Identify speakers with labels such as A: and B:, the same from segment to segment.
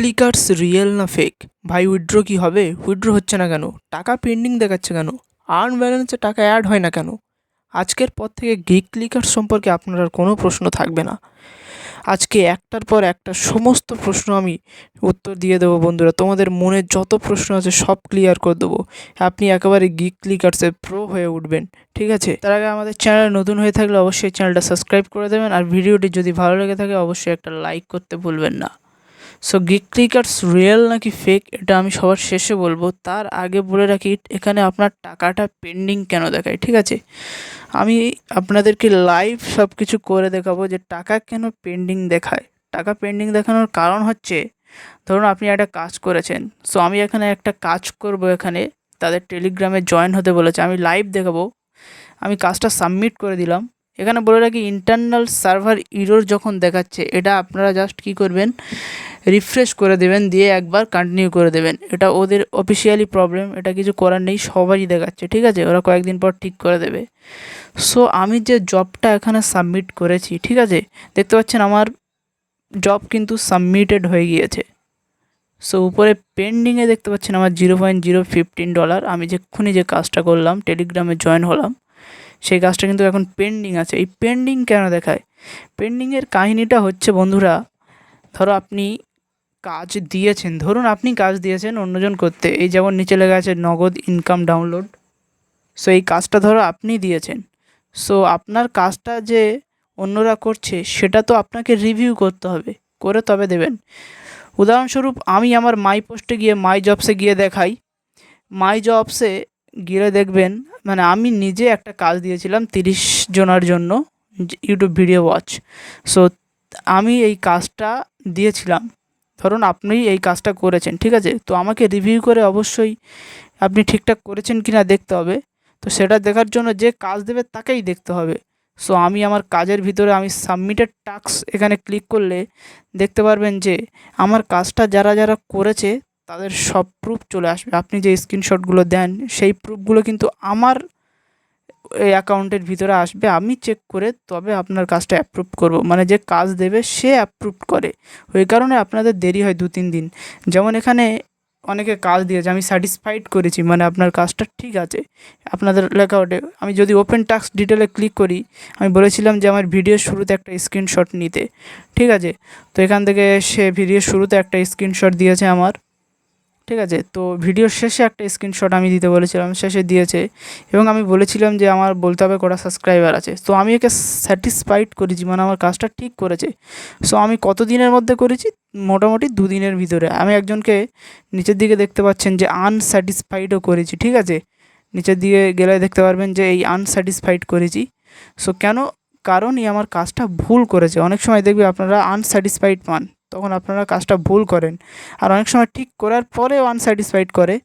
A: Clickers real না fake? ভাই withdraw কি হবে? উইথড্র হচ্ছে না কেন? টাকা পেন্ডিং দেখাচ্ছে কেন? আর্ন ব্যালেন্সে টাকা অ্যাড হয় না কেন? আজকের পর থেকে গিগ ক্লিকার্স সম্পর্কে আপনার আর কোনো প্রশ্ন থাকবে না। আজকে একটার পর একটা সমস্ত প্রশ্ন আমি উত্তর দিয়ে দেবো বন্ধুরা। তোমাদের মনে যত প্রশ্ন আছে সব ক্লিয়ার করে দেবো। আপনি একেবারে গিগ ক্লিকার্সের প্রো হয়ে উঠবেন, ঠিক আছে? তার আগে আমাদের চ্যানেল নতুন হয়ে থাকলে অবশ্যই চ্যানেলটা সাবস্ক্রাইব করে দেবেন, আর ভিডিওটি যদি ভালো লেগে থাকে অবশ্যই একটা লাইক করতে ভুলবেন না। সো গিগ ক্লিকার্স রিয়েল নাকি ফেক এটা আমি সবার শেষে বলবো। তার আগে বলে রাখি, এখানে আপনার টাকাটা পেন্ডিং কেন দেখায়, ঠিক আছে? আমি আপনাদেরকে লাইভ সব কিছু করে দেখাবো যে টাকা কেন পেন্ডিং দেখায়। টাকা পেন্ডিং দেখানোর কারণ হচ্ছে, ধরুন আপনি একটা কাজ করেছেন। সো আমি এখানে একটা কাজ করব, এখানে তাদের টেলিগ্রামে জয়েন হতে বলেছে, আমি লাইভ দেখাবো। আমি কাজটা সাবমিট করে দিলাম। এখানে বলে রাখি, ইন্টারনাল সার্ভার ইরর যখন দেখাচ্ছে, এটা আপনারা জাস্ট কী করবেন, রিফ্রেশ করে দেবেন, দিয়ে একবার কন্টিনিউ করে দেবেন। এটা ওদের অফিসিয়ালি প্রবলেম, এটা কিছু করার নেই, সবারই দেখাচ্ছে, ঠিক আছে? ওরা কয়েকদিন পর ঠিক করে দেবে। সো আমি যে জবটা এখানে সাবমিট করেছি, ঠিক আছে, দেখতে পাচ্ছেন আমার জব কিন্তু সাবমিটেড হয়ে গিয়েছে। সো উপরে পেন্ডিংয়ে দেখতে পাচ্ছেন আমার $0.015। আমি যেক্ষুনি যে কাজটা করলাম, টেলিগ্রামে জয়েন হলাম, সেই কাজটা কিন্তু এখন পেন্ডিং আছে। এই পেন্ডিং কেন দেখায়? পেন্ডিংয়ের কাহিনিটা হচ্ছে বন্ধুরা, ধরো আপনি কাজ দিয়েছেন, ধরুন আপনি কাজ দিয়েছেন অন্যজন করতে, এই যেমন নিচে লেখা আছে নগদ ইনকাম ডাউনলোড। সো এই কাজটা ধরো আপনি দিয়েছেন। সো আপনার কাজটা যে অন্যরা করছে সেটা তো আপনাকে রিভিউ করতে হবে, করে তবে দেবেন। উদাহরণস্বরূপ আমি আমার মাই পোস্টে গিয়ে, মাই জবসে গিয়ে দেখাই। মাই জবসে গেলে দেখবেন, মানে আমি নিজে একটা কাজ দিয়েছিলাম 30 জনের জন্য, ইউটিউব ভিডিও ওয়াচ। সো আমি এই কাজটা দিয়েছিলাম, ধরুন আপনি এই কাজটা করেছেন, ঠিক আছে? তো আমাকে রিভিউ করে অবশ্যই আপনি ঠিকঠাক করেছেন কি না দেখতে হবে। তো সেটা দেখার জন্য যে কাজ দেবে তাকেই দেখতে হবে। সো আমি আমার কাজের ভিতরে আমি সাবমিটেড টাস্ক এখানে ক্লিক করলে দেখতে পারবেন যে আমার কাজটা যারা যারা করেছে তাদের সব প্রুফ চলে আসবে। আপনি যে স্ক্রিনশটগুলো দেন সেই প্রুফগুলো কিন্তু আমার এই অ্যাকাউন্টের ভিতরে আসবে। আমি চেক করে তবে আপনার কাজটা অ্যাপ্রুভ করব, মানে যে কাজ দেবে সে অ্যাপ্রুভ করে। ওই কারণে আপনাদের দেরি হয় 2-3 দিন। যেমন এখানে অনেকে কাজ দিয়েছে, আমি স্যাটিসফাইড করেছি, মানে আপনার কাজটা ঠিক আছে, আপনাদের লেখা ওঠে। আমি যদি ওপেন টাস্ক ডিটেলে ক্লিক করি, আমি বলেছিলাম যে আমার ভিডিওর শুরুতে একটা স্ক্রিনশট নিতে, ঠিক আছে? তো এখান থেকে সে ভিডিওর শুরুতে একটা স্ক্রিনশট দিয়েছে আমার, ঠিক আছে? তো ভিডিওর শেষে একটা স্ক্রিনশট আমি দিতে বলেছিলাম, শেষে দিয়েছে। এবং আমি বলেছিলাম যে আমার বলতে হবে কটা সাবস্ক্রাইবার আছে। তো আমি একে স্যাটিসফাইড করেছি, মানে আমার কাজটা ঠিক করেছে। সো আমি কত দিনের মধ্যে করেছি? মোটামুটি 2 দিনের ভিতরে। আমি একজনকে নিচের দিকে দেখতে পাচ্ছেন যে আনস্যাটিসফাইডও করেছি, ঠিক আছে? নিচের দিকে গেলে দেখতে পারবেন যে এই আনস্যাটিসফাইড করেছি। সো কেন? কারণ আমার কাজটা ভুল করেছে। অনেক সময় দেখবে আপনারা আনস্যাটিসফাইড পান, তখন আপনারা কাজটা ভুল করেন। আর অনেক সময় ঠিক করার পরেও আনস্যাটিসফাইড করে,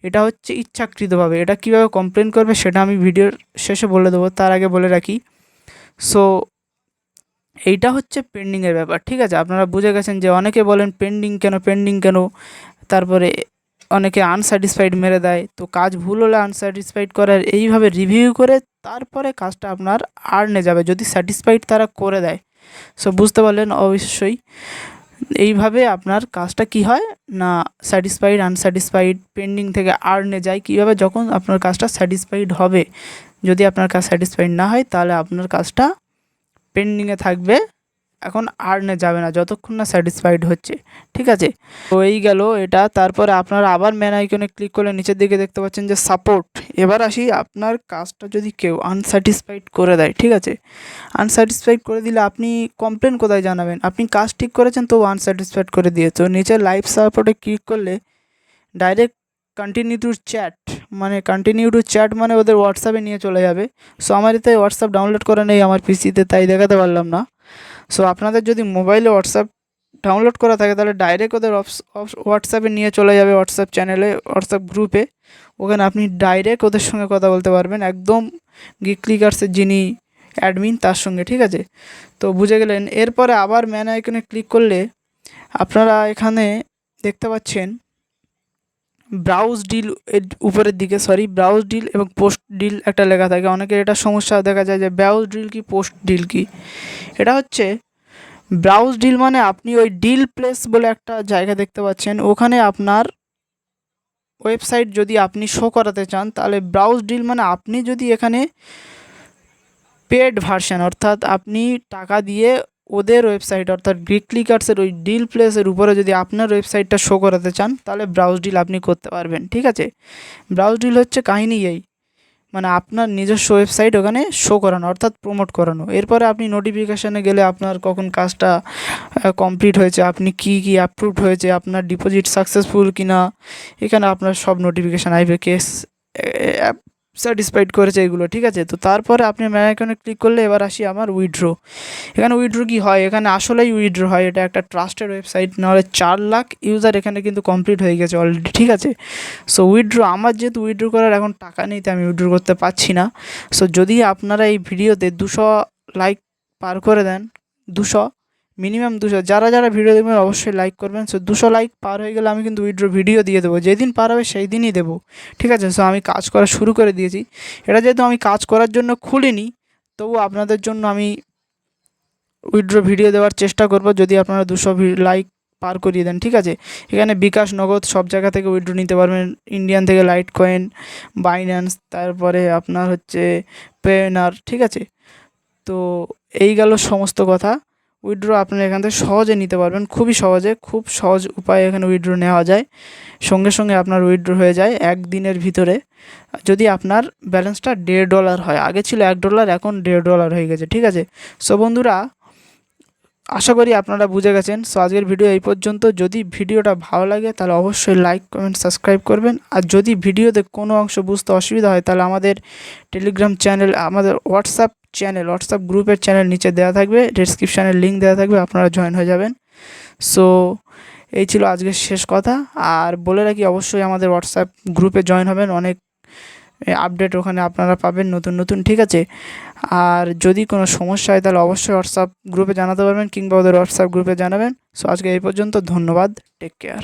A: এটা হচ্ছে ইচ্ছাকৃতভাবে। এটা কীভাবে কমপ্লেন করবে সেটা আমি ভিডিওর শেষে বলে দেবো, তার আগে বলে রাখি। সো এইটা হচ্ছে পেন্ডিংয়ের ব্যাপার, ঠিক আছে? আপনারা বুঝে গেছেন যে অনেকে বলেন পেন্ডিং কেন, পেন্ডিং কেন, তারপরে অনেকে আনস্যাটিসফাইড মেরে দেয়। তো কাজ ভুল হলে আনস্যাটিসফাইড করার এইভাবে রিভিউ করে তারপরে কাজটা আপনার আর্নে যাবে, যদি স্যাটিসফাইড তারা করে দেয়। সো বুঝতে পারলেন অবশ্যই। এইভাবে আপনার কাজটা কি হয় না, স্যাটিসফাইড, আনস্যাটিসফাইড, পেন্ডিং থেকে আর্নে যায় কীভাবে, যখন আপনার কাজটা স্যাটিসফাইড হবে। যদি আপনার কাজ স্যাটিসফাইড না হয় তাহলে আপনার কাজটা পেন্ডিংয়ে থাকবে, এখন আর্নে যাবে না যতক্ষণ না স্যাটিসফাইড হচ্ছে, ঠিক আছে? তো এই গেল এটা। তারপরে আপনারা আবার ম্যান আইকনে ক্লিক করলে নিচের দিকে দেখতে পাচ্ছেন যে সাপোর্ট। এবার আসি, আপনার কাজটা যদি কেউ আনস্যাটিসফাইড করে দেয়, ঠিক আছে, আনস্যাটিসফাইড করে দিলে আপনি কমপ্লেন কোথায় জানাবেন? আপনি কাজ ঠিক করেছেন তো আনস্যাটিসফাইড করে দিয়েছে। তো নিচে লাইভ সাপোর্টে ক্লিক করলে ডাইরেক্ট কন্টিনিউ টু চ্যাট, মানে কন্টিনিউ টু চ্যাট মানে ওদের হোয়াটসঅ্যাপে নিয়ে চলে যাবে। সো আমার এতে হোয়াটসঅ্যাপ ডাউনলোড করা নেই আমার পিসিতে, তাই দেখাতে পারলাম না। সো আপনাদের যদি মোবাইলে হোয়াটসঅ্যাপ ডাউনলোড করা থাকে তাহলে ডাইরেক্ট ওদের হোয়াটসঅ্যাপে নিয়ে চলে যাবে, হোয়াটসঅ্যাপ চ্যানেলে, হোয়াটসঅ্যাপ গ্রুপে। ওখানে আপনি ডাইরেক্ট ওদের সঙ্গে কথা বলতে পারবেন, একদম গিগ ক্লিকার্সের যিনি অ্যাডমিন তার সঙ্গে, ঠিক আছে? তো বুঝে গেলেন। এরপরে আবার ম্যান আইকনে ক্লিক করলে আপনারা এখানে দেখতে পাচ্ছেন ব্রাউজ ডিল এর উপরের দিকে, ব্রাউজ ডিল এবং পোস্ট ডিল একটা লেখা থাকে। অনেকের এটা সমস্যা দেখা যায় যে ব্রাউজ ডিল কি পোস্ট ডিল কি। এটা হচ্ছে ব্রাউজ ডিল মানে আপনি ওই ডিল প্লেস বলে একটা জায়গা দেখতে পাচ্ছেন, ওখানে আপনার ওয়েবসাইট যদি আপনি শো করাতে চান, তাহলে ব্রাউজ ডিল মানে আপনি যদি এখানে পেড ভার্সন অর্থাৎ আপনি টাকা দিয়ে ওদের ওয়েবসাইট অর্থাৎ গ্রিক ক্লিকার্সের ওই ডিল প্লেসের উপরে যদি আপনার ওয়েবসাইটটা শো করাতে চান, তাহলে ব্রাউজ ডিল আপনি করতে পারবেন। ঠিক আছে, ব্রাউজ ডিল হচ্ছে কাহিনী এই, মানে আপনার নিজস্ব ওয়েবসাইট ওখানে শো করানো অর্থাৎ প্রমোট করানো। এরপরে আপনি নোটিফিকেশানে গেলে আপনার কখন কাজটা কমপ্লিট হয়েছে, আপনি কি কি অ্যাপ্রুভড হয়েছে, আপনার ডিপোজিট সাকসেসফুল কিনা, এখানে আপনার সব নোটিফিকেশান আসবে, কেস স্যাটিসফাইড করেছে এগুলো। ঠিক আছে, তো তারপরে আপনি ম্যান অ্যাকাউন্টে ক্লিক করলে এবার আসি আমার উইথড্র। এখানে উইথড্র কী হয়, এখানে আসলেই উইথড্র হয়, এটা একটা ট্রাস্টেড ওয়েবসাইট, নাহলে 4 লাখ ইউজার এখানে কিন্তু কমপ্লিট হয়ে গেছে অলরেডি। ঠিক আছে, সো উইথড্র আমার যেহেতু উইথড্র করার এখন টাকা নেই, তো আমি উইথড্র করতে পারছি না। সো যদি আপনারা এই ভিডিওতে 200 লাইক পার করে দেন, 200 মিনিমাম 200 যারা যারা ভিডিও দেখবেন অবশ্যই লাইক করবেন। সো 200 লাইক পার হয়ে গেলে আমি কিন্তু উইথড্র ভিডিও দিয়ে দেবো, যেদিন পার হবে সেই দিনই দেবো। ঠিক আছে, সো আমি কাজ করা শুরু করে দিয়েছি। এটা যেহেতু আমি কাজ করার জন্য খুলিনি, তবু আপনাদের জন্য আমি উইথড্র ভিডিও দেওয়ার চেষ্টা করব, যদি আপনারা 200 লাইক পার করিয়ে দেন। ঠিক আছে, এখানে বিকাশ, নগদ সব জায়গা থেকে উইথড্র নিতে পারবেন, ইন্ডিয়ান থেকে লাইট কয়েন, বাইন্যান্স, তারপরে আপনার হচ্ছে পেনার। ঠিক আছে, তো এই গেল সমস্ত কথা। উইথড্র আপনারা এখান থেকে সহজে নিতে পারবেন, খুবই সহজে, খুব সহজ উপায়ে এখানে উইথড্র নেওয়া যায়, সঙ্গে সঙ্গে আপনার উইথড্র হয়ে যায় একদিনের ভিতরে, যদি আপনার ব্যালেন্সটা $1.5 হয়। আগে ছিল $1, এখন $1.5 হয়ে গেছে। ঠিক আছে, সো বন্ধুরা আশা করি আপনারা বুঝে গেছেন। সো আজকের ভিডিও এই পর্যন্ত। যদি ভিডিওটা ভালো লাগে তাহলে অবশ্যই লাইক, কমেন্ট, সাবস্ক্রাইব করবেন। আর যদি ভিডিওতে কোনো অংশ বুঝতে অসুবিধা হয়, তাহলে আমাদের টেলিগ্রাম চ্যানেল, আমাদের হোয়াটসঅ্যাপ গ্রুপের চ্যানেল নিচে দেওয়া থাকবে, ডেসক্রিপশানের লিঙ্ক দেওয়া থাকবে, আপনারা জয়েন হয়ে যাবেন। সো এই ছিল আজকের শেষ কথা। আর বলে রাখি, অবশ্যই আমাদের হোয়াটসঅ্যাপ গ্রুপে জয়েন হবেন, অনেক আপডেট ওখানে আপনারা পাবেন নতুন নতুন। ঠিক আছে, আর যদি কোনো সমস্যা হয় তাহলে অবশ্যই হোয়াটসঅ্যাপ গ্রুপে জানাতে পারবেন, কিংবা ওদের হোয়াটসঅ্যাপ গ্রুপে জানাবেন। সো আজকে এই পর্যন্ত, ধন্যবাদ, টেক কেয়ার।